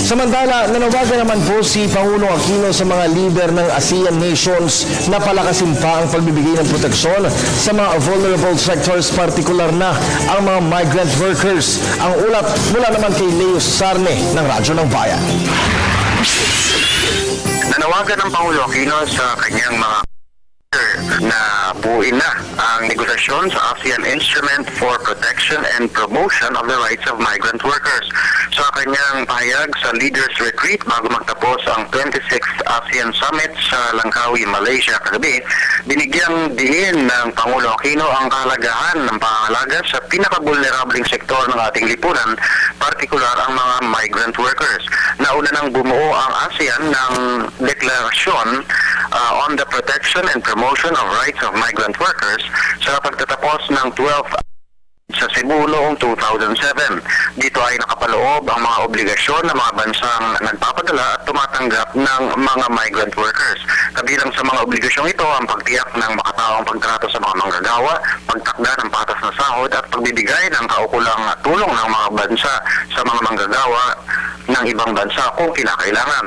Samantala, nanawagan naman po si Pangulong Aquino sa mga leader ng ASEAN nations na palakasin pa ang pagbibigay ng proteksyon sa mga vulnerable sectors, partikular na ang mga migrant workers. Ang ulat mula naman kay Leo Sarne ng Radyo ng Bayan. Nanawagan ng Pangulo Aquino sa kanyang mga na buuin na ang negosasyon sa ASEAN Instrument for Protection and Promotion of the Rights of Migrant Workers. Sa kanyang pahayag sa Leaders Retreat bago magtapos ang 26th ASEAN Summit sa Langkawi, Malaysia kagabi, binigyang diin ng Pangulo Aquino ang kahalagahan ng pangangalaga sa pinaka-vulnerableng sektor ng ating lipunan, partikular ang mga migrant workers. Nauna nang bumuo ang ASEAN ng deklarasyon on the protection and promotion of rights of migrant workers sa pagtatapos ng 12th sa Cebu noong 2007. Dito ay nakapaloob ang mga obligasyon ng mga bansang nagpapadala at tumatanggap ng mga migrant workers. Kabilang sa mga obligasyong ito ang pagtiyak ng makataong pagtrato sa mga manggagawa, pagtakda ng patas na sahod at pagbibigay ng kaukulang tulong ng mga bansa sa mga manggagawa ng ibang bansa kung kinakailangan.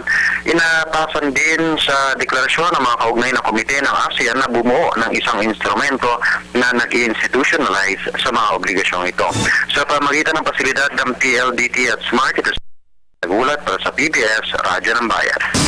Inatasan din sa deklarasyon ng mga kaugnay na komite ng ASEAN na bumuo ng isang instrumento na nag-institutionalize sa mga obligasyong ito. Sa pamagitan ng pasilidad ng PLDT at SMART, ito nagulat para sa PBS, Radyo ng Bayan.